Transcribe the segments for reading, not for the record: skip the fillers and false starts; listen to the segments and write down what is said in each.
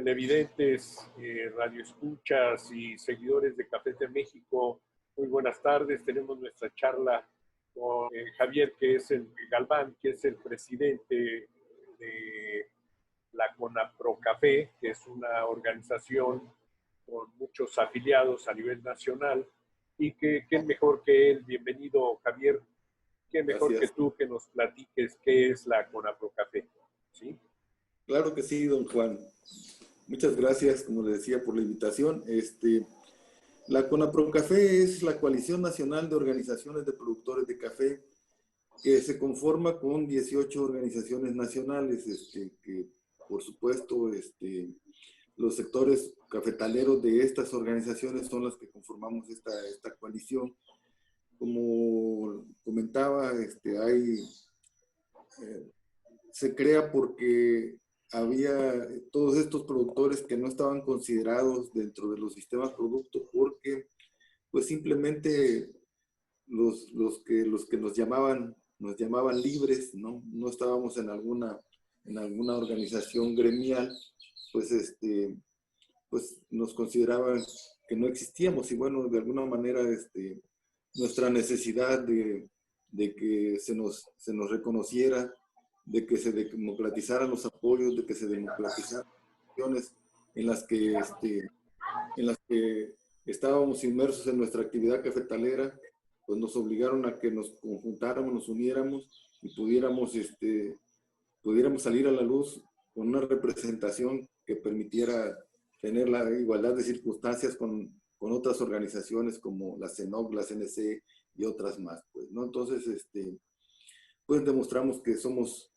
televidentes, radioescuchas y seguidores de Café de México, muy buenas tardes. Tenemos nuestra charla con Javier, que es el Galván, que es el presidente de la CONAPROCAFE, que es una organización con muchos afiliados a nivel nacional, y que qué mejor que él. Bienvenido, Javier. Qué mejor Gracias. que tú que nos platiques qué es la CONAPROCAFE, ¿sí? Claro que sí, don Juan. Muchas gracias, como le decía, por la invitación. La CONAPROCAFE es la Coalición Nacional de Organizaciones de Productores de Café, que se conforma con 18 organizaciones nacionales, que por supuesto los sectores cafetaleros de estas organizaciones son las que conformamos esta coalición. Como comentaba, se crea porque había todos estos productores que no estaban considerados dentro de los sistemas productos porque pues simplemente los que nos llamaban libres, no estábamos en alguna organización gremial, pues nos consideraban que no existíamos. Y bueno, de alguna manera nuestra necesidad de que se nos reconociera, de que se democratizaran los apoyos, de que se democratizaran las acciones en las que estábamos inmersos en nuestra actividad cafetalera, pues nos obligaron a que nos conjuntáramos, nos uniéramos y pudiéramos salir a la luz con una representación que permitiera tener la igualdad de circunstancias con otras organizaciones como la CENOC, la CNC y otras más, pues, ¿no? Entonces, pues demostramos que somos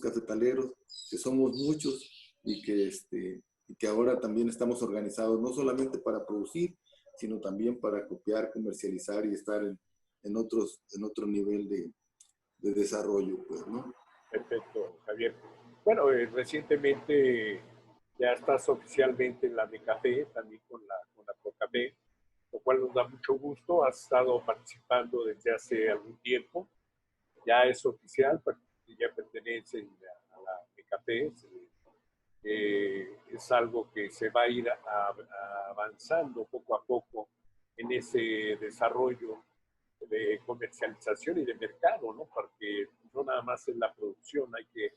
cafetaleros, que somos muchos y que ahora también estamos organizados no solamente para producir, sino también para copiar, comercializar y estar en otro nivel de desarrollo, pues, ¿no? Perfecto, Javier. Bueno, recientemente ya estás oficialmente en la Mecafé, también con la Procafé, lo cual nos da mucho gusto. Has estado participando desde hace algún tiempo. Ya es oficial, ya pertenece a la Mecafé. Es algo que se va a ir avanzando poco a poco en ese desarrollo de comercialización y de mercado, ¿no? Porque no nada más es la producción, hay que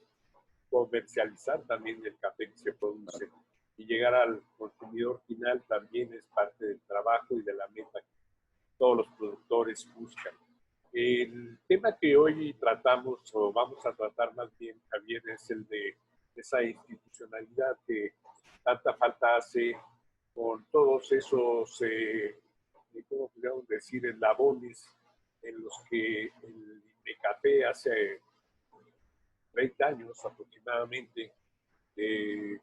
comercializar también el café que se produce, y llegar al consumidor final también es parte del trabajo y de la meta que todos los productores buscan. El tema que hoy tratamos, o vamos a tratar más bien, Javier, es el de esa institucionalidad que tanta falta hace con todos esos, ¿cómo podríamos decir?, eslabones en los que el INMECAFE hace 30 años aproximadamente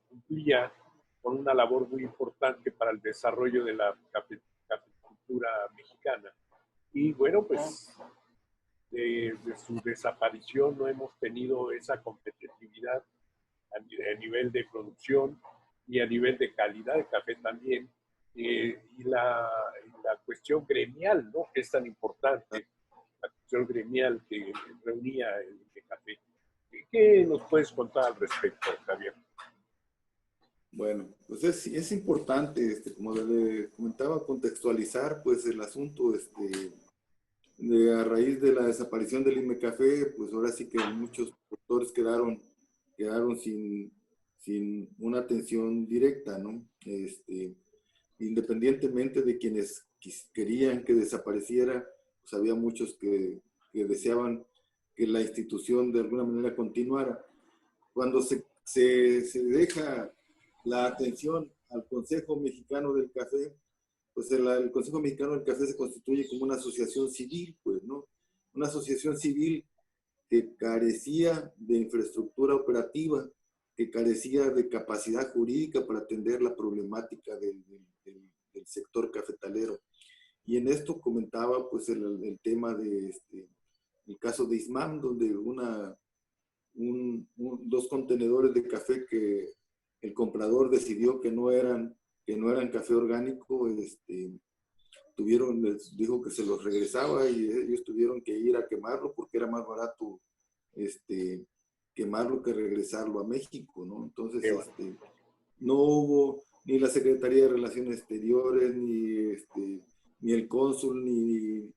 cumplía con una labor muy importante para el desarrollo de la caficultura mexicana. Y bueno, pues desde su desaparición no hemos tenido esa competitividad a nivel de producción y a nivel de calidad de café también. Y la cuestión gremial, ¿no?, que es tan importante, la cuestión gremial que reunía el café. ¿Qué nos puedes contar al respecto, Javier? Bueno, pues es importante, como le comentaba, contextualizar pues el asunto, a raíz de la desaparición del INMECAFE, pues ahora sí que muchos productores quedaron sin una atención directa, ¿no? Independientemente de quienes querían que desapareciera, pues había muchos que deseaban que la institución de alguna manera continuara. Cuando se deja la atención al Consejo Mexicano del Café, pues el Consejo Mexicano del Café se constituye como una asociación civil, pues, ¿no? Una asociación civil que carecía de infraestructura operativa, que carecía de capacidad jurídica para atender la problemática del sector cafetalero. Y en esto comentaba pues el tema de el caso de Ismam, donde dos contenedores de café que el comprador decidió que no eran café orgánico, les dijo que se los regresaba y ellos tuvieron que ir a quemarlo porque era más barato quemarlo que regresarlo a México, ¿no? Entonces, bueno. no hubo ni la Secretaría de Relaciones Exteriores, ni el cónsul, ni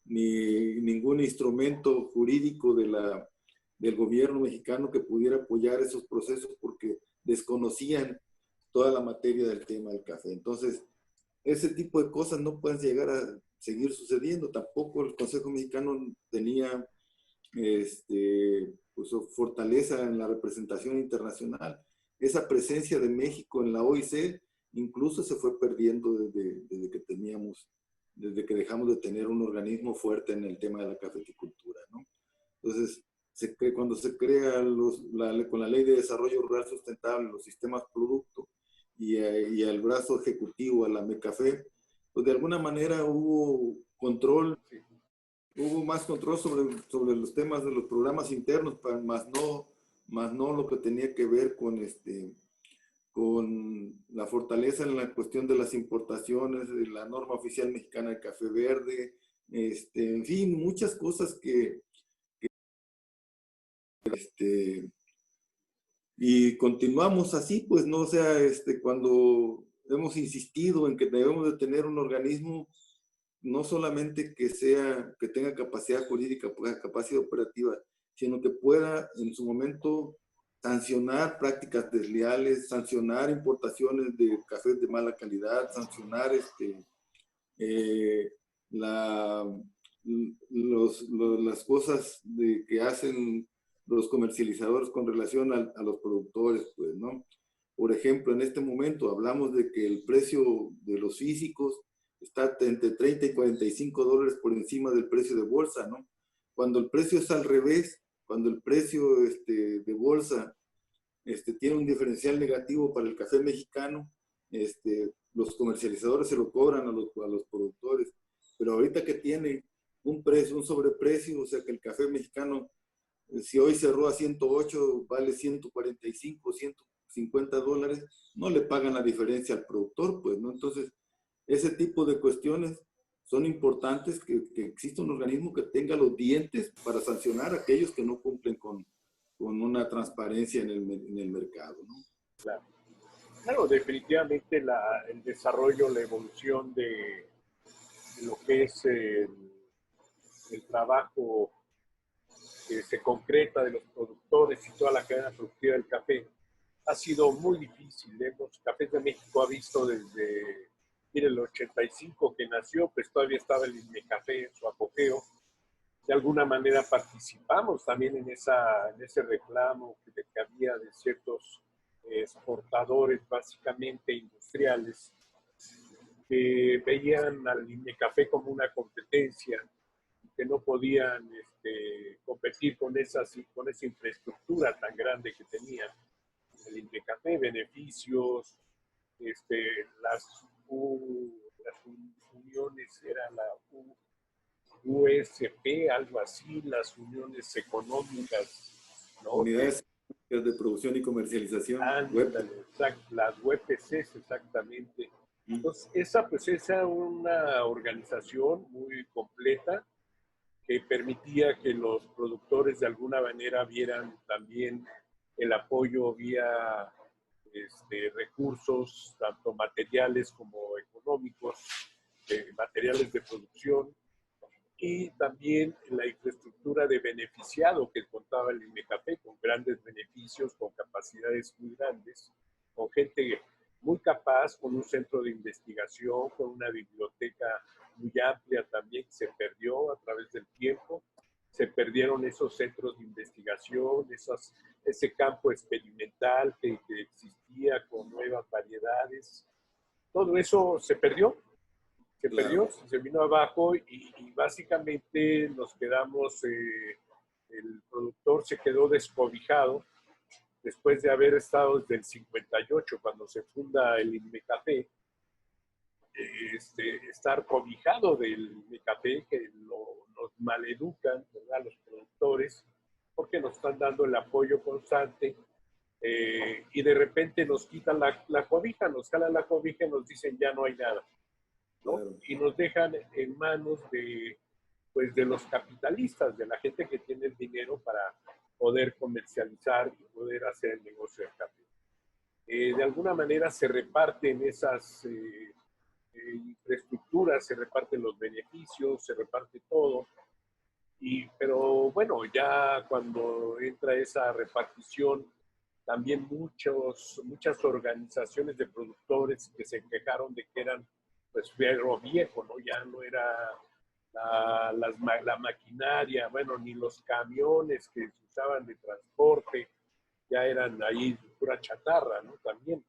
ningún instrumento jurídico del gobierno mexicano que pudiera apoyar esos procesos porque desconocían toda la materia del tema del café. Entonces, ese tipo de cosas no pueden llegar a seguir sucediendo. Tampoco el Consejo Mexicano tenía pues, fortaleza en la representación internacional. Esa presencia de México en la OIC incluso se fue perdiendo desde que dejamos de tener un organismo fuerte en el tema de la cafeticultura, ¿no? Entonces, cuando se crea con la Ley de Desarrollo Rural Sustentable los sistemas producto y el brazo ejecutivo a la MECAFE, pues de alguna manera hubo control, hubo más control sobre los temas de los programas internos, más no lo que tenía que ver con la fortaleza en la cuestión de las importaciones, de la norma oficial mexicana de café verde, en fin, muchas cosas y continuamos así, pues no, o sea, cuando hemos insistido en que debemos de tener un organismo no solamente que tenga capacidad jurídica, capacidad operativa, sino que pueda en su momento sancionar prácticas desleales, sancionar importaciones de cafés de mala calidad, sancionar la, las cosas que hacen los comercializadores con relación a los productores, pues, ¿no? Por ejemplo, en este momento hablamos de que el precio de los físicos está entre 30 y 45 dólares por encima del precio de bolsa, ¿no? Cuando el precio es al revés, cuando el precio de bolsa tiene un diferencial negativo para el café mexicano, los comercializadores se lo cobran a los productores. Pero ahorita que tiene un precio, un sobreprecio, o sea que el café mexicano, si hoy cerró a 108, vale 145, 150 dólares, no le pagan la diferencia al productor, pues, ¿no? Entonces, ese tipo de cuestiones son importantes, que exista un organismo que tenga los dientes para sancionar a aquellos que no cumplen con una transparencia en el mercado, ¿no? Claro. Claro, definitivamente el desarrollo, la evolución de lo que es el trabajo que se concreta de los productores y toda la cadena productiva del café ha sido muy difícil. Cafés de México ha visto desde el 85 que nació, pues todavía estaba el INMECAFE en su apogeo. De alguna manera participamos también en ese reclamo que había de ciertos exportadores básicamente industriales que veían al INMECAFE como una competencia, que no podían competir con esa infraestructura tan grande que tenía el INMECAFE, beneficios, las uniones, era la USP, algo así, las uniones económicas, ¿no? Unidades de producción y comercialización. Las UPCs, exactamente. Entonces, esa es una organización muy completa que permitía que los productores de alguna manera vieran también el apoyo vía recursos, tanto materiales como económicos, materiales de producción, y también la infraestructura de beneficiado que contaba el INMECAFE, con grandes beneficios, con capacidades muy grandes, con gente muy capaz, con un centro de investigación, con una biblioteca muy amplia también que se perdió a través del tiempo. Se perdieron esos centros de investigación, ese campo experimental que existía con nuevas variedades. Todo eso se perdió. Se vino abajo y básicamente nos quedamos, el productor se quedó descobijado después de haber estado desde el 58, cuando se funda el INMECAFE, estar cobijado del INMECAFE, que nos maleducan, ¿verdad?, los productores, porque nos están dando el apoyo constante, y de repente nos quitan la cobija, nos jalan la cobija y nos dicen ya no hay nada, ¿no? Claro. Y nos dejan en manos de los capitalistas, de la gente que tiene el dinero poder comercializar y poder hacer el negocio del café. De alguna manera se reparten esas infraestructuras, se reparten los beneficios, se reparte todo. Pero bueno, ya cuando entra esa repartición, también muchas organizaciones de productores que se quejaron de que eran pues ferro viejo, ¿no? Ya no era la maquinaria, bueno, ni los camiones que se usaban de transporte, ya eran ahí pura chatarra, ¿no? También.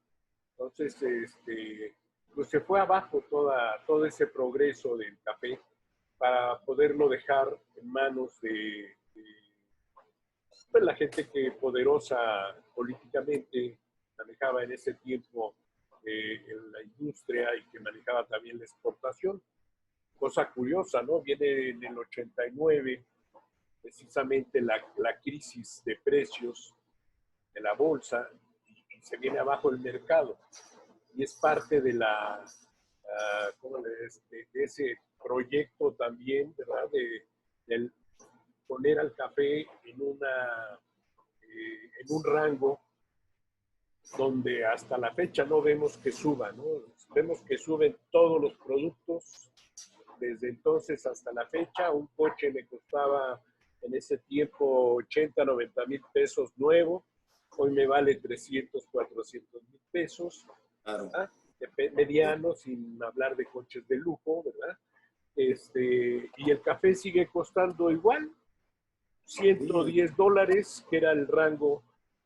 Entonces, pues se fue abajo todo ese progreso del café para poderlo dejar en manos de pues, la gente que poderosa políticamente manejaba en ese tiempo en la industria y que manejaba también la exportación. Cosa curiosa, ¿no? Viene en el 89 precisamente la crisis de precios de la bolsa y se viene abajo el mercado. Y es parte de de ese proyecto también, ¿verdad? De poner al café en un rango donde hasta la fecha no vemos que suba, ¿no? Vemos que suben todos los productos. Desde entonces hasta la fecha, un coche me costaba en ese tiempo 80, 90 mil pesos nuevo. Hoy me vale 300, 400 mil pesos. Claro. Mediano, sin hablar de coches de lujo, ¿verdad? Y el café sigue costando igual, $110, que era el rango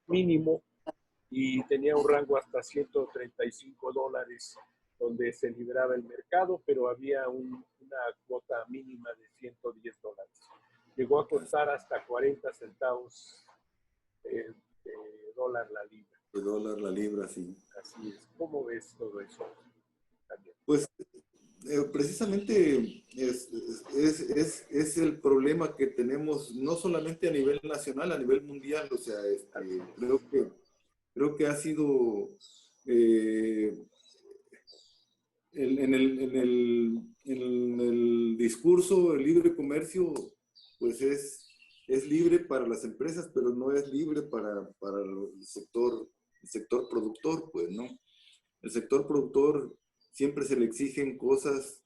mínimo, y tenía un rango hasta $135 donde se libraba el mercado, pero había una cuota mínima de $110. Llegó a costar hasta 40 centavos de dólar la libra. De dólar la libra, sí. Así es. ¿Cómo ves todo eso? También. Pues precisamente es el problema que tenemos, no solamente a nivel nacional, a nivel mundial. O sea, creo que ha sido en el discurso, el libre comercio, pues es libre para las empresas, pero no es libre para el sector productor, pues, ¿no? El sector productor siempre se le exigen cosas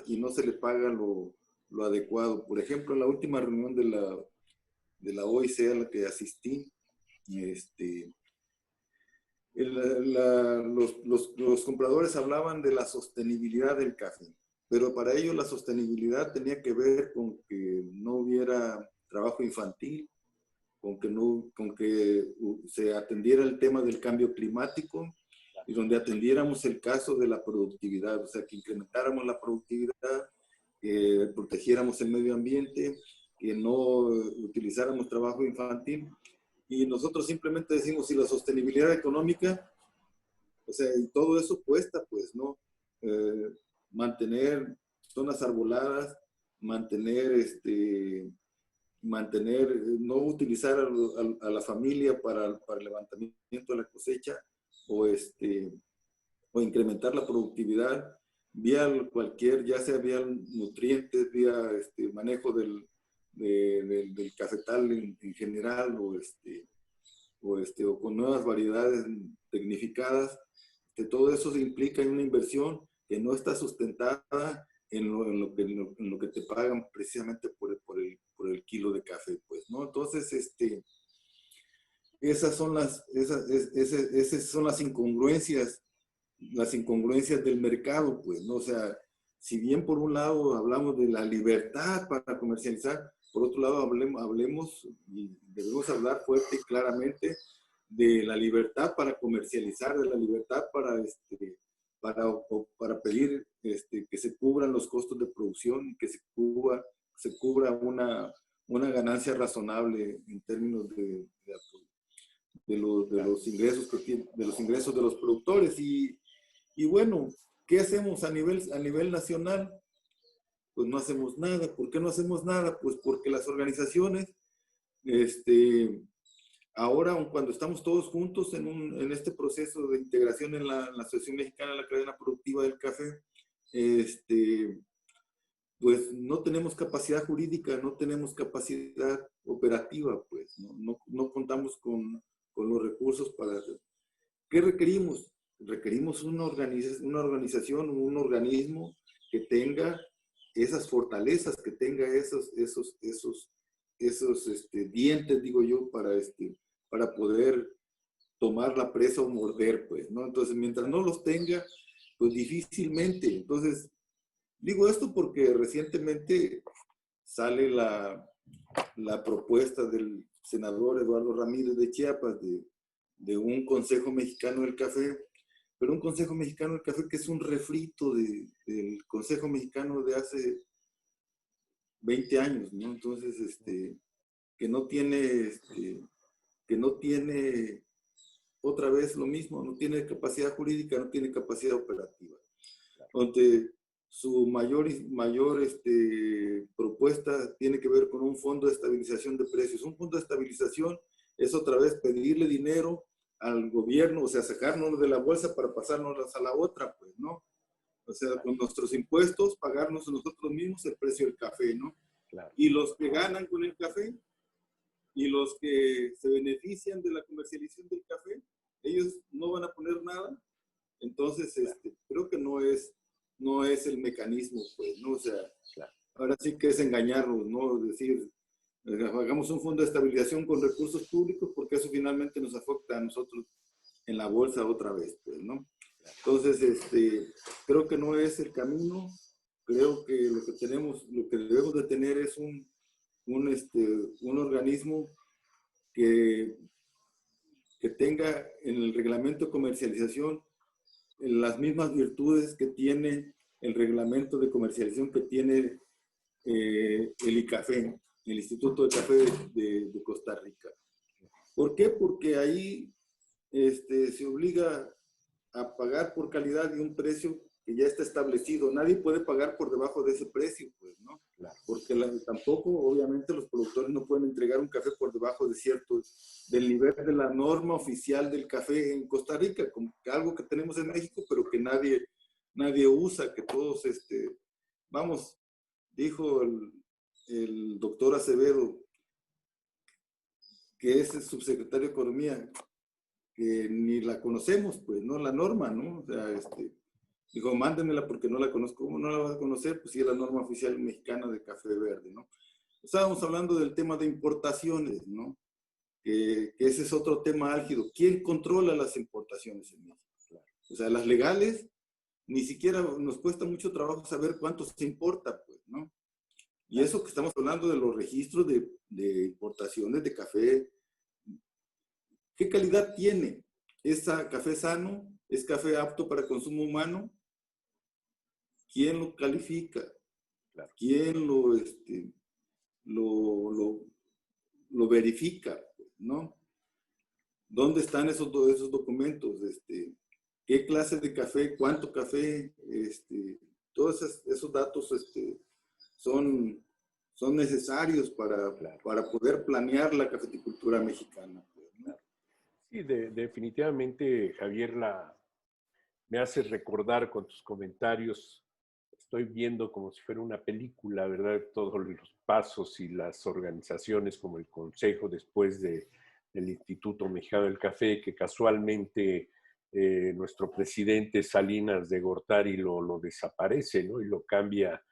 y no se le paga lo adecuado. Por ejemplo, en la última reunión de la OIC a la que asistí, los compradores hablaban de la sostenibilidad del café, pero para ellos la sostenibilidad tenía que ver con que no hubiera trabajo infantil, con que se atendiera el tema del cambio climático, y donde atendiéramos el caso de la productividad, o sea, que incrementáramos la productividad, que protegiéramos el medio ambiente, que no utilizáramos trabajo infantil. Y nosotros simplemente decimos, si la sostenibilidad económica, o sea, y todo eso cuesta, pues, ¿no? Mantener zonas arboladas, mantener, no utilizar a la familia para el levantamiento de la cosecha, o incrementar la productividad vía ya sea vía nutrientes, vía manejo del cafetal en general, o con nuevas variedades tecnificadas. Todo eso implica una inversión que no está sustentada en lo que te pagan precisamente por el kilo de café, pues, ¿no? Entonces, esas son las incongruencias del mercado, pues, ¿no? O sea, si bien por un lado hablamos de la libertad para comercializar, por otro lado hablemos y debemos hablar fuerte y claramente de la libertad para comercializar, de la libertad para pedir que se cubran los costos de producción y que se cubra una ganancia razonable en términos de los ingresos de los productores. Y bueno, ¿qué hacemos a nivel nacional? Pues no hacemos nada. ¿Por qué no hacemos nada? Pues porque las organizaciones, ahora, cuando estamos todos juntos en este proceso de integración en la Asociación Mexicana de la Cadena Productiva del Café, pues no tenemos capacidad jurídica, no tenemos capacidad operativa, pues no contamos con los recursos para... ¿Qué requerimos? Requerimos una organización, un organismo que tenga esas fortalezas, que tenga esos dientes, digo yo, para poder tomar la presa o morder, pues, ¿no? Entonces, mientras no los tenga, pues difícilmente. Entonces, digo esto porque recientemente sale la propuesta del senador Eduardo Ramírez de Chiapas de un Consejo Mexicano del Café, pero un Consejo Mexicano del Café que es un refrito del Consejo Mexicano de hace 20 años, ¿no? Entonces, que no tiene, que no tiene otra vez lo mismo, no tiene capacidad jurídica, no tiene capacidad operativa. Donde su mayor propuesta tiene que ver con un fondo de estabilización de precios. Un fondo de estabilización es otra vez pedirle dinero al gobierno, o sea, sacarnos de la bolsa para pasárnoslas a la otra, pues, ¿no? O sea, con nuestros impuestos, pagarnos nosotros mismos el precio del café, ¿no? Claro. Y los que ganan con el café y los que se benefician de la comercialización del café, ellos no van a poner nada. Entonces, creo que no es el mecanismo, pues, ¿no? O sea, Claro. ahora sí que es engañarnos, ¿no? Decir, hagamos un fondo de estabilización con recursos públicos porque eso finalmente nos afecta a nosotros en la bolsa otra vez, pues, ¿no? Entonces, creo que no es el camino. Creo que lo que debemos de tener es un organismo que tenga en el reglamento de comercialización las mismas virtudes que tiene el reglamento de comercialización que tiene el ICAFE, el Instituto de Café de Costa Rica. ¿Por qué? Porque ahí se obliga a pagar por calidad y un precio que ya está establecido. Nadie puede pagar por debajo de ese precio, pues, ¿no? Claro. Porque tampoco, obviamente, los productores no pueden entregar un café por debajo de del nivel de la norma oficial del café en Costa Rica, como algo que tenemos en México, pero que nadie usa, que todos, vamos, dijo el doctor Acevedo, que es el subsecretario de Economía, que ni la conocemos, pues, ¿no? La norma, ¿no? O sea, dijo, mándenmela porque no la conozco. ¿Cómo no la vas a conocer? Pues sí, es la norma oficial mexicana de café verde, ¿no? Estábamos hablando del tema de importaciones, ¿no? Que ese es otro tema álgido. ¿Quién controla las importaciones en México? O sea, las legales, ni siquiera nos cuesta mucho trabajo saber cuánto se importa, pues, ¿no? Y eso que estamos hablando de los registros de importaciones de café, ¿qué calidad tiene? ¿Es café sano? ¿Es café apto para consumo humano? ¿Quién lo califica? Claro. ¿Quién lo verifica? ¿No? ¿Dónde están esos documentos? ¿Qué clase de café? ¿Cuánto café? Todos esos datos son necesarios para poder planear la cafeticultura mexicana. ¿No? Sí, definitivamente, Javier, me haces recordar con tus comentarios. Estoy viendo como si fuera una película, ¿verdad? Todos los pasos y las organizaciones como el Consejo después del Instituto Mexicano del Café, que casualmente nuestro presidente Salinas de Gortari lo desaparece, ¿no? Y lo cambia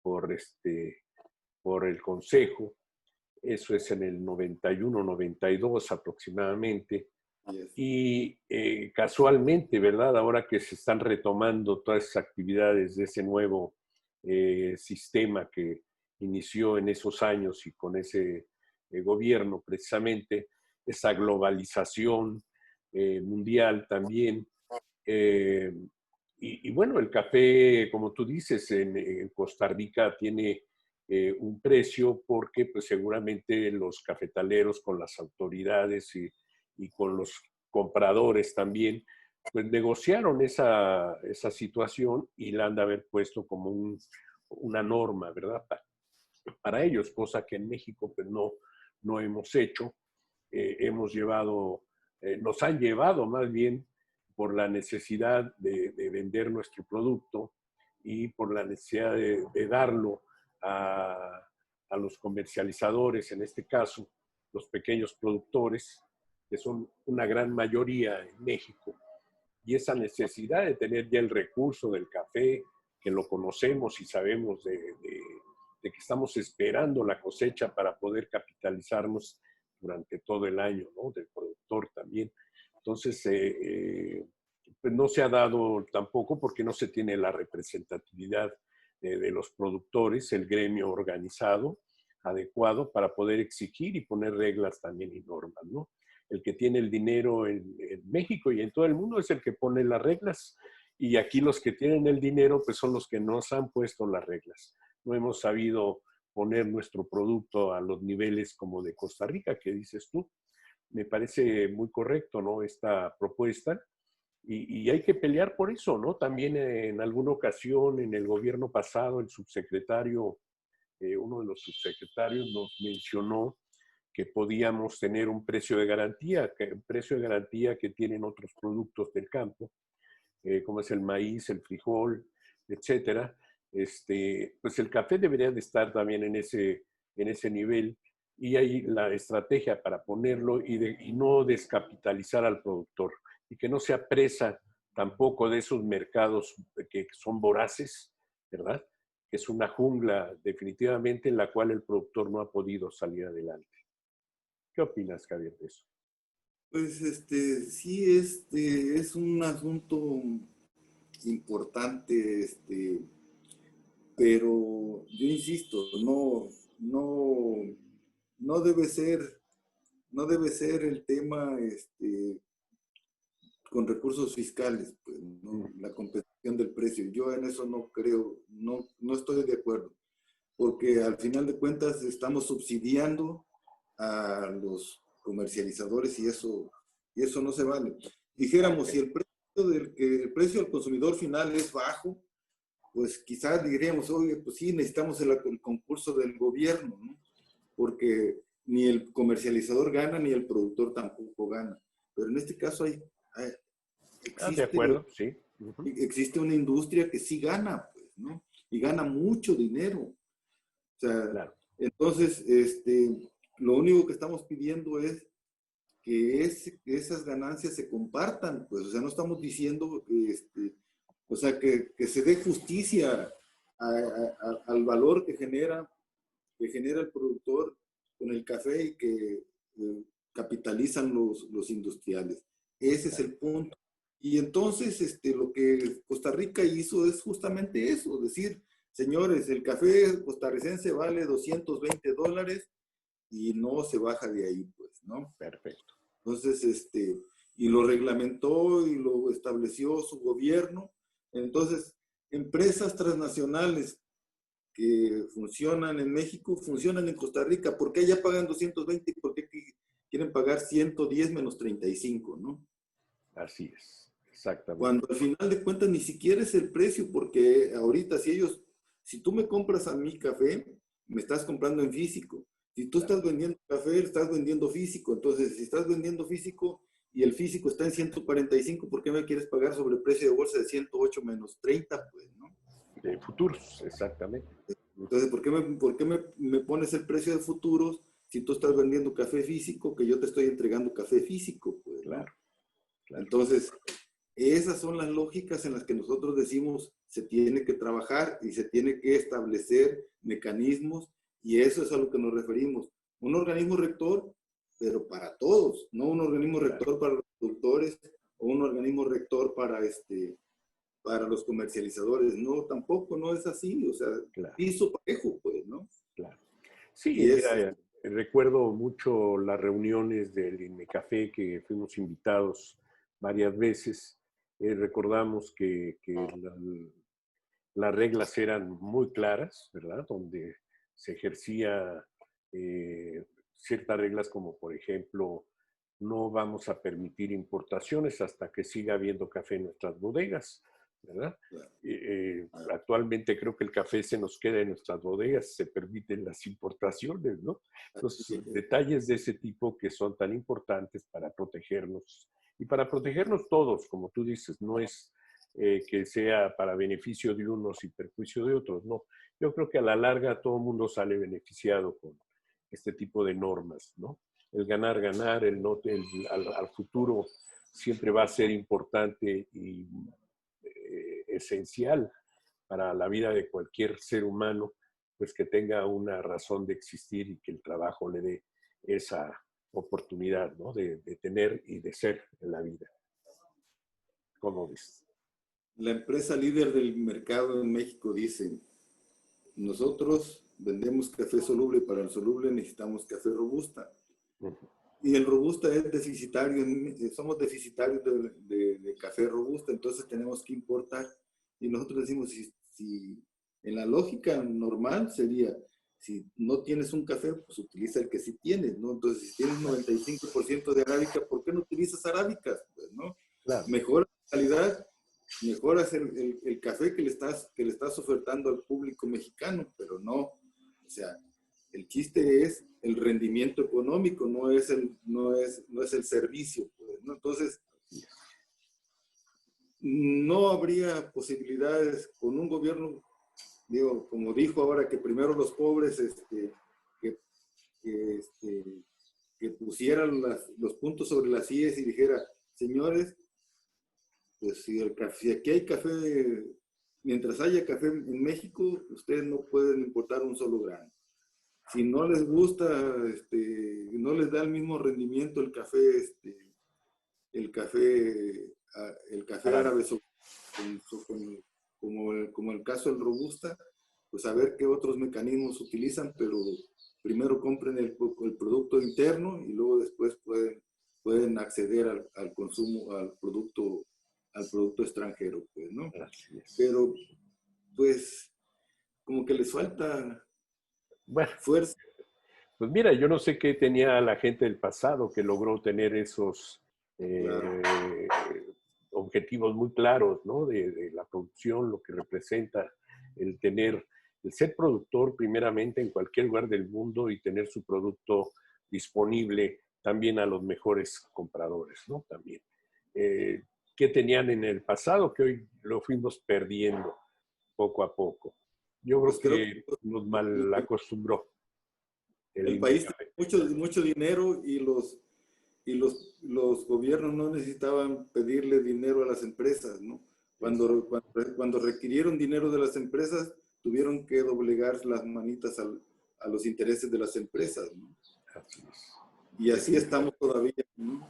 por, por el Consejo. Eso es en el 91, 92 aproximadamente. Y casualmente, ¿verdad? Ahora que se están retomando todas esas actividades de ese nuevo sistema que inició en esos años y con ese gobierno precisamente, esa globalización mundial también. Eh, y bueno, el café, como tú dices, en Costa Rica tiene un precio porque pues seguramente los cafetaleros con las autoridades y con los compradores también, pues negociaron esa situación y la han de haber puesto como una norma, ¿verdad? Para ellos, cosa que en México pues no hemos hecho. Hemos llevado, nos han llevado más bien por la necesidad de vender nuestro producto y por la necesidad de darlo a, a los comercializadores, en este caso, los pequeños productores, que son una gran mayoría en México, y esa necesidad de tener ya el recurso del café, que lo conocemos y sabemos de que estamos esperando la cosecha para poder capitalizarnos durante todo el año, ¿no? Del productor también. Entonces, pues no se ha dado tampoco porque no se tiene la representatividad de los productores, el gremio organizado adecuado para poder exigir y poner reglas también y normas, ¿no? El que tiene el dinero en México y en todo el mundo es el que pone las reglas. Y aquí los que tienen el dinero, pues son los que nos han puesto las reglas. No hemos sabido poner nuestro producto a los niveles como de Costa Rica, que dices tú. Me parece muy correcto, ¿no? Esta propuesta. Y hay que pelear por eso, ¿no? También en alguna ocasión, en el gobierno pasado, el subsecretario, uno de los subsecretarios nos mencionó que podíamos tener un precio de garantía, un precio de garantía que tienen otros productos del campo, como es el maíz, el frijol, etcétera. Pues el café debería de estar también en ese nivel y hay la estrategia para ponerlo y no descapitalizar al productor y que no sea presa tampoco de esos mercados que son voraces, ¿verdad? Que es una jungla definitivamente en la cual el productor no ha podido salir adelante. ¿Qué opinas, Javier, de eso? Pues sí, es un asunto importante, pero yo insisto, no debe ser, no debe ser el tema, con recursos fiscales, pues, ¿no? La compensación del precio. Yo en eso no creo, no estoy de acuerdo, porque al final de cuentas estamos subsidiando a los comercializadores y eso no se vale. Dijéramos, si el precio al consumidor final es bajo, pues quizás diríamos, oye, pues sí, necesitamos el concurso del gobierno, ¿no? Porque ni el comercializador gana, ni el productor tampoco gana. Pero en este caso De acuerdo, sí. existe una industria que sí gana, pues, ¿no? Y gana mucho dinero. O sea, Claro. entonces, lo único que estamos pidiendo es que esas ganancias se compartan, pues, o sea, no estamos diciendo, o sea, que se dé justicia al valor que genera el productor con el café y que capitalizan los industriales. Ese es el punto. Y entonces lo que Costa Rica hizo es justamente eso, decir, señores, el café costarricense vale $220 y no se baja de ahí, pues, ¿no? Perfecto. Entonces, y lo reglamentó y lo estableció su gobierno. Entonces, empresas transnacionales que funcionan en México, funcionan en Costa Rica. ¿Por qué allá pagan 220 y por qué quieren pagar 110 menos 35, ¿no? Así es, exactamente. Cuando al final de cuentas ni siquiera es el precio, porque ahorita si tú me compras a mi café, me estás comprando en físico. Si tú estás vendiendo café, estás vendiendo físico. Entonces, si estás vendiendo físico y el físico está en 145, ¿por qué me quieres pagar sobre el precio de bolsa de 108 menos 30? Pues, ¿no? De futuros, exactamente. Entonces, ¿por qué me pones el precio de futuros si tú estás vendiendo café físico que yo te estoy entregando café físico? Pues, ¿no? Claro, claro. Entonces, esas son las lógicas en las que nosotros decimos se tiene que trabajar y se tiene que establecer mecanismos y eso es a lo que nos referimos. Un organismo rector, pero para todos, no un organismo rector para los productores o un organismo rector para los comercializadores. No, tampoco, no es así. O sea, Claro. piso parejo, pues, ¿no? Claro. Sí, Y mira, recuerdo mucho las reuniones del INMECAFé que fuimos invitados varias veces. Recordamos que las reglas eran muy claras, ¿verdad? Donde se ejercía ciertas reglas como, por ejemplo, no vamos a permitir importaciones hasta que siga habiendo café en nuestras bodegas, ¿verdad? Actualmente creo que el café se nos queda en nuestras bodegas, se permiten las importaciones, ¿no? Entonces, detalles de ese tipo que son tan importantes para protegernos y para protegernos todos, como tú dices, no es que sea para beneficio de unos y perjuicio de otros, no, yo creo que a la larga todo el mundo sale beneficiado con este tipo de normas, ¿no? El ganar, ganar, al futuro siempre va a ser importante y esencial para la vida de cualquier ser humano, pues que tenga una razón de existir y que el trabajo le dé esa oportunidad, ¿no? De tener y de ser en la vida. ¿Cómo ves? La empresa líder del mercado en México dice, nosotros vendemos café soluble, para el soluble necesitamos café robusta. Y el robusta es deficitario, somos deficitarios de café robusta, entonces tenemos que importar. Y nosotros decimos, si en la lógica normal sería, si no tienes un café, pues utiliza el que sí tienes, ¿no? Entonces, si tienes 95% de arábica, ¿por qué no utilizas arábicas? Pues, ¿no? Claro. Mejora la calidad, mejoras el café que le estás ofertando al público mexicano, pero no, o sea, el chiste es el rendimiento económico, no es el servicio, pues, ¿no? Entonces, no habría posibilidades con un gobierno, digo, como dijo ahora, que primero los pobres, que pusieran los puntos sobre las IES y dijera, señores, pues si aquí hay café, mientras haya café en México, ustedes no pueden importar un solo grano. Si no les gusta, no les da el mismo rendimiento el café, el café árabe, como el caso del Robusta, pues a ver qué otros mecanismos utilizan, pero primero compren el producto interno y luego después pueden acceder al consumo, al producto extranjero, pues, ¿no? Pero, pues, como que les falta bueno, fuerza. Pues mira, yo no sé qué tenía la gente del pasado que logró tener esos Claro. objetivos muy claros, ¿no? De la producción, lo que representa el tener, el ser productor primeramente en cualquier lugar del mundo y tener su producto disponible también a los mejores compradores, ¿no? También. ¿Qué tenían en el pasado que hoy lo fuimos perdiendo poco a poco? Yo creo Pues creo que nos mal acostumbró el país tiene mucho dinero y los gobiernos no necesitaban pedirle dinero a las empresas, ¿no? Cuando requirieron dinero de las empresas, tuvieron que doblegar las manitas a los intereses de las empresas, ¿no? Así es. Y así estamos todavía, ¿no?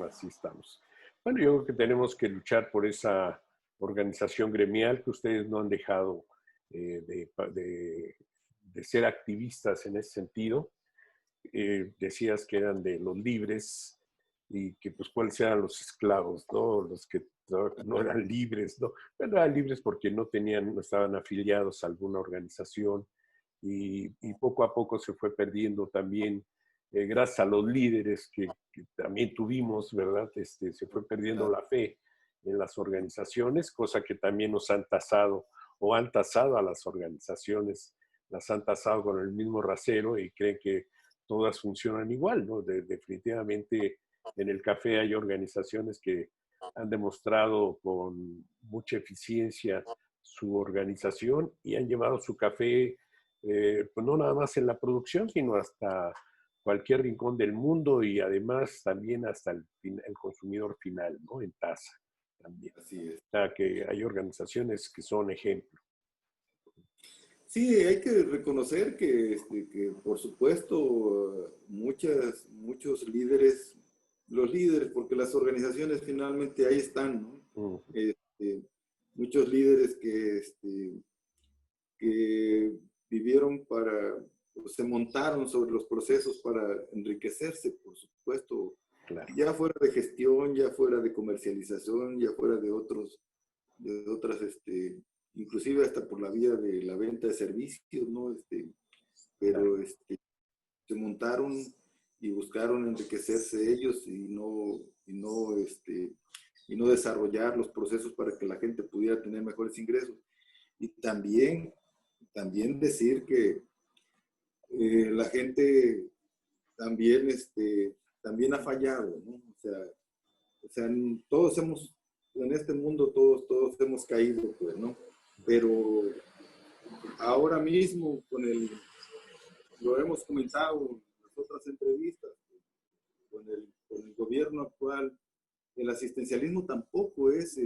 Así estamos. Bueno, yo creo que tenemos que luchar por esa organización gremial que ustedes no han dejado de ser activistas en ese sentido. Decías que eran de los libres y que pues cuáles eran los esclavos, ¿no? Los que no eran libres, ¿no? No eran libres porque no estaban afiliados a alguna organización y poco a poco se fue perdiendo también, gracias a los líderes que también tuvimos, ¿verdad? Se fue perdiendo la fe en las organizaciones, cosa que también nos han tasado o han tasado a las organizaciones, las han tasado con el mismo rasero y creen que todas funcionan igual, ¿no? Definitivamente en el café hay organizaciones que han demostrado con mucha eficiencia su organización y han llevado su café, pues no nada más en la producción, sino hasta cualquier rincón del mundo y además también hasta el consumidor final, ¿no? En taza también. Así es. O sea que hay organizaciones que son ejemplo. Sí, hay que reconocer que por supuesto, muchos líderes, los líderes, porque las organizaciones finalmente ahí están, ¿no? Muchos líderes que vivieron pues, se montaron sobre los procesos para enriquecerse, por supuesto, Claro. ya fuera de gestión, ya fuera de comercialización, ya fuera de otras, inclusive hasta por la vía de la venta de servicios, ¿no? Pero se montaron y buscaron enriquecerse ellos y no desarrollar los procesos para que la gente pudiera tener mejores ingresos. Y también decir que la gente también ha fallado, ¿no? O sea, todos en este mundo todos hemos caído, pues, ¿no? Pero ahora mismo lo hemos comentado en las otras entrevistas, con el gobierno actual, el asistencialismo tampoco es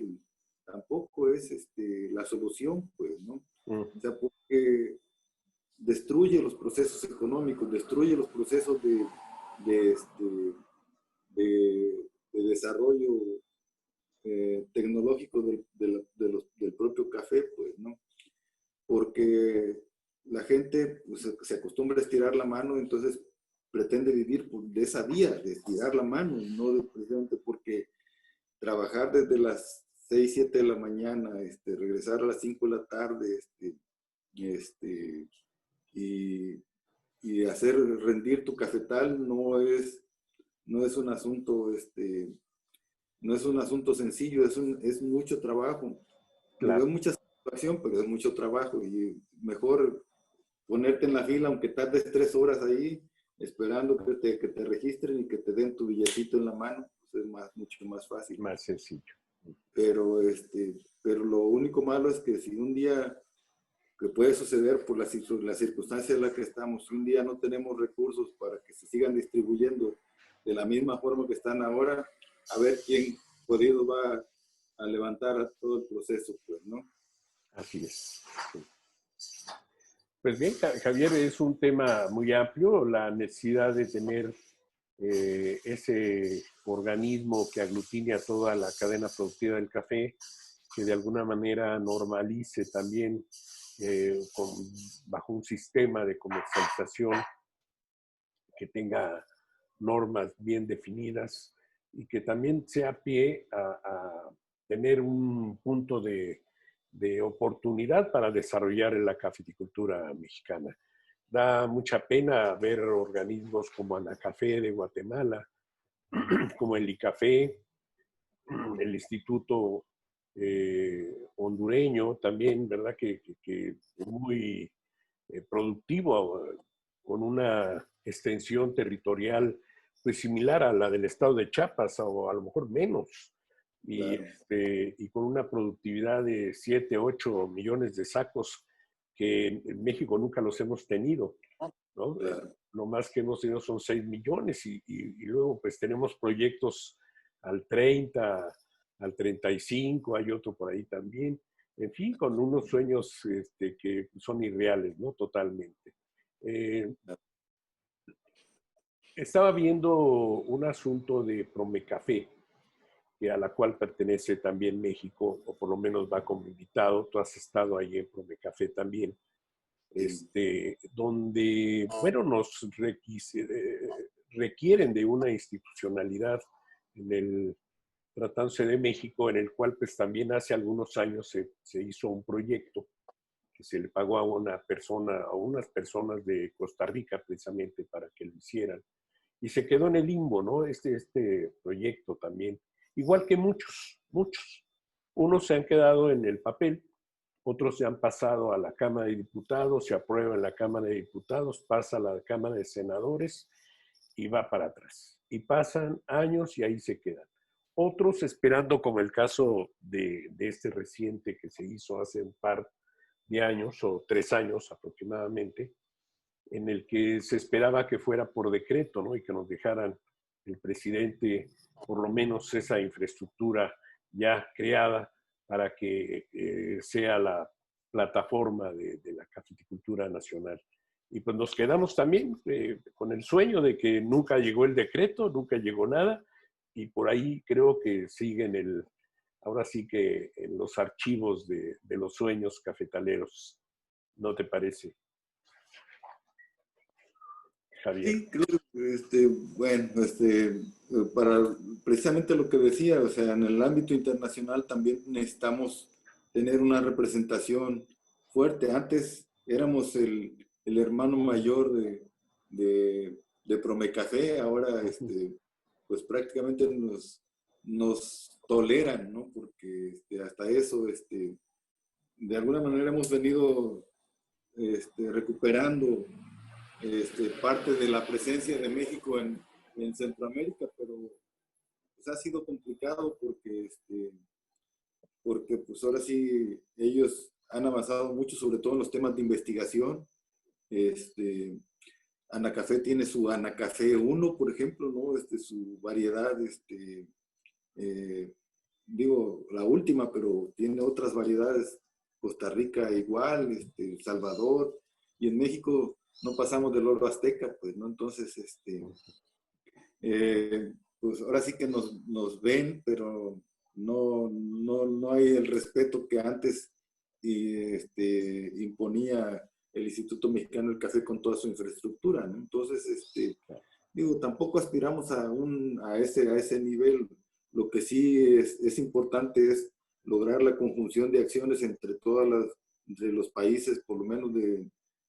la solución, pues, ¿no? O sea, porque destruye los procesos económicos, destruye los procesos de, de desarrollo tecnológico del propio café, pues, ¿no? Porque la gente pues, se acostumbra a estirar la mano, entonces pretende vivir de esa vía, de estirar la mano, no precisamente porque trabajar desde las 6, 7 de la mañana, regresar a las 5 de la tarde, y hacer rendir tu cafetal no es un asunto, no es un asunto sencillo, es mucho trabajo. Claro. Es mucha satisfacción, pero es mucho trabajo y mejor ponerte en la fila, aunque tardes 3 horas ahí, esperando que te registren y que te den tu billetito en la mano, pues es mucho más fácil. Más sencillo. Pero lo único malo es que si un día, que puede suceder por la circunstancia en la que estamos, si un día no tenemos recursos para que se sigan distribuyendo de la misma forma que están ahora, a ver quién podido va a levantar todo el proceso, pues, ¿no? Así es. Pues bien, Javier, es un tema muy amplio, la necesidad de tener ese organismo que aglutine a toda la cadena productiva del café, que de alguna manera normalice también bajo un sistema de comercialización que tenga normas bien definidas y que también sea pie a tener un punto de oportunidad para desarrollar la cafeticultura mexicana. Da mucha pena ver organismos como Anacafé de Guatemala, como el ICAFé, el Instituto hondureño también, ¿verdad? Que es muy productivo, con una extensión territorial pues similar a la del estado de Chiapas o a lo mejor menos. Y, claro. Y con una productividad de 7, 8 millones de sacos que en México nunca los hemos tenido, ¿no? Claro. Lo más que hemos tenido son 6 millones y luego pues tenemos proyectos al 30, al 35, hay otro por ahí también. En fin, con unos sueños que son irreales, ¿no? Totalmente. Estaba viendo un asunto de Promecafé, a la cual pertenece también México, o por lo menos va como invitado. Tú has estado ahí en Promecafé también, donde, bueno, nos requieren de una institucionalidad tratándose de México, en el cual pues también hace algunos años se hizo un proyecto que se le pagó a una persona, a unas personas de Costa Rica precisamente para que lo hicieran. Y se quedó en el limbo, ¿no? Este proyecto también. Igual que muchos. Unos se han quedado en el papel, otros se han pasado a la Cámara de Diputados, se aprueba en la Cámara de Diputados, pasa a la Cámara de Senadores y va para atrás. Y pasan años y ahí se quedan. Otros esperando, como el caso de este reciente que se hizo hace un par de años, o 3 años aproximadamente, en el que se esperaba que fuera por decreto, ¿no? Y que nos dejaran el presidente por lo menos esa infraestructura ya creada para que sea la plataforma de la cafeticultura nacional. Y pues nos quedamos también con el sueño de que nunca llegó el decreto, nunca llegó nada, y por ahí creo que siguen ahora sí que en los archivos de los sueños cafetaleros. ¿No te parece, Javier? Sí, creo que, bueno, para precisamente lo que decía, o sea, en el ámbito internacional también necesitamos tener una representación fuerte. Antes éramos el hermano mayor de Promecafé, ahora, pues prácticamente nos toleran, ¿no? Porque hasta eso, de alguna manera hemos venido recuperando parte de la presencia de México en Centroamérica, pero pues, ha sido complicado porque pues ahora sí ellos han avanzado mucho, sobre todo en los temas de investigación. Anacafé tiene su Anacafé 1, por ejemplo, ¿no? Su variedad, digo, la última, pero tiene otras variedades. Costa Rica igual, Salvador, y en México no pasamos del oro azteca, pues, ¿no? Entonces, pues ahora sí que nos ven, pero no hay el respeto que antes imponía el Instituto Mexicano del Café con toda su infraestructura, ¿no? Entonces, digo, tampoco aspiramos a ese nivel. Lo que sí es importante es lograr la conjunción de acciones entre entre los países, por lo menos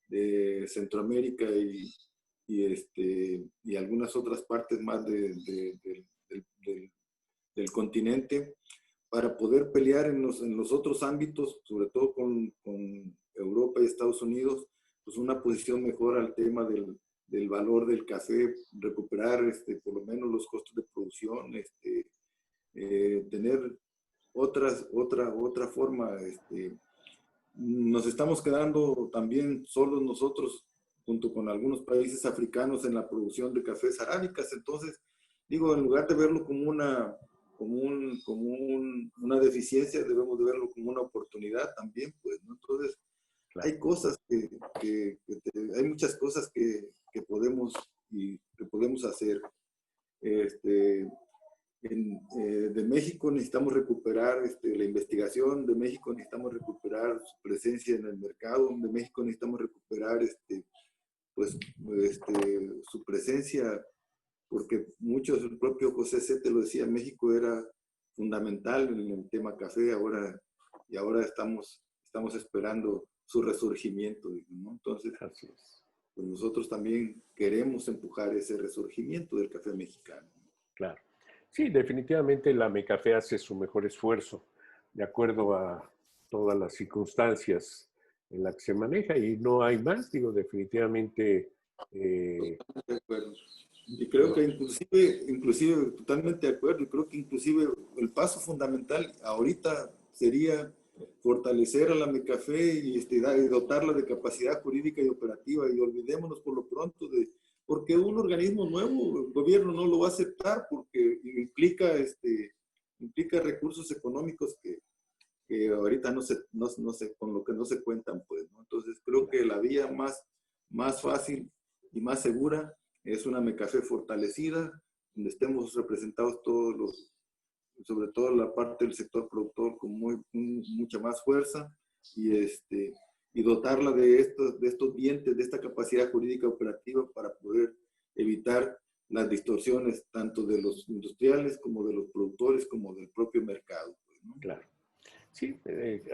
de Centroamérica y algunas otras partes más del continente, para poder pelear en los otros ámbitos, sobre todo con Europa y Estados Unidos, pues una posición mejor al tema del valor del café, recuperar por lo menos los costos de producción, tener otra forma. Nos estamos quedando también solos nosotros, junto con algunos países africanos, en la producción de cafés arábicas. Entonces, digo, en lugar de verlo como una deficiencia, debemos de verlo como una oportunidad también, pues, ¿no? Entonces, Claro. hay cosas hay muchas cosas que podemos hacer. De México necesitamos recuperar la investigación, de México necesitamos recuperar su presencia en el mercado, de México necesitamos recuperar pues, su presencia, porque muchos, el propio José C. te lo decía, México era fundamental en el tema café, ahora estamos esperando su resurgimiento, ¿no? Entonces, Así es. pues nosotros también queremos empujar ese resurgimiento del café mexicano. Claro. Sí, definitivamente la Mecafé hace su mejor esfuerzo de acuerdo a todas las circunstancias en las que se maneja y no hay más, digo, definitivamente. De acuerdo. Y creo que inclusive, totalmente de acuerdo, y creo que inclusive el paso fundamental ahorita sería fortalecer a la Mecafé y dotarla de capacidad jurídica y operativa, y olvidémonos por lo pronto porque un organismo nuevo, el gobierno no lo va a aceptar porque implica recursos económicos que ahorita no se, con lo que no se cuentan, pues, ¿no? Entonces creo que la vía más fácil y más segura es una Mecafé fortalecida, donde estemos representados sobre todo la parte del sector productor con mucha más fuerza, y dotarla de estos dientes, de esta capacidad jurídica operativa para poder evitar las distorsiones tanto de los industriales como de los productores como del propio mercado, pues, ¿no? Claro. Sí,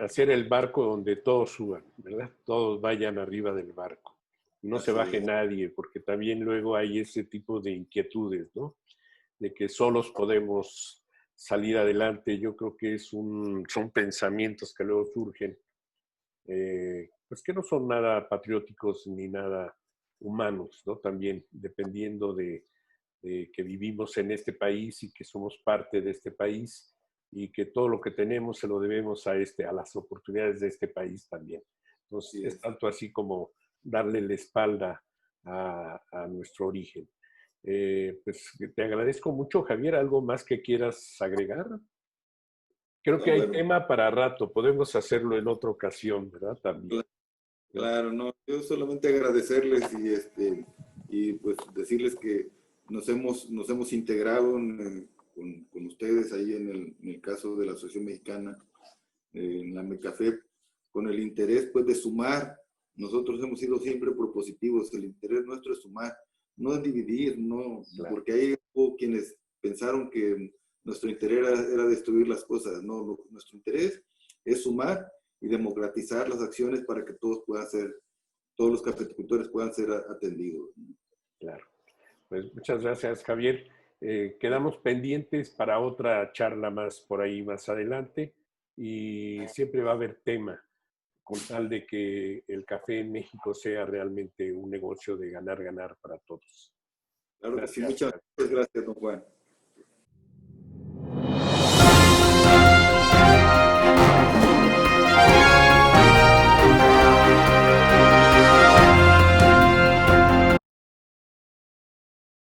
hacer el barco donde todos suban, ¿verdad? Todos vayan arriba del barco. No se Así baje es. nadie, porque también luego hay ese tipo de inquietudes, ¿no? De que solos podemos salir adelante. Yo creo que son pensamientos que luego surgen, pues que no son nada patrióticos ni nada humanos, ¿no? También dependiendo de que vivimos en este país y que somos parte de este país y que todo lo que tenemos se lo debemos a las oportunidades de este país también. Entonces, Así es es. tanto así como darle la espalda a nuestro origen. Pues te agradezco mucho, Javier. ¿Algo más que quieras agregar? Creo que No, hay bueno, tema para rato. Podemos hacerlo en otra ocasión, ¿verdad? También. claro, no, yo solamente agradecerles y pues decirles que nos hemos integrado con ustedes ahí en el caso de la Asociación Mexicana, en la Mecafé, con el interés pues de sumar. Nosotros hemos sido siempre propositivos, el interés nuestro es sumar, no es dividir, no, Claro. porque hay quienes pensaron que nuestro interés era destruir las cosas, no, nuestro interés es sumar y democratizar las acciones para que todos los cafeticultores puedan ser atendidos. Claro. Pues muchas gracias, Javier. Quedamos pendientes para otra charla más por ahí más adelante y siempre va a haber tema con tal de que el café en México sea realmente un negocio de ganar, ganar para todos. Claro que sí, Gracias. muchas gracias, don Juan.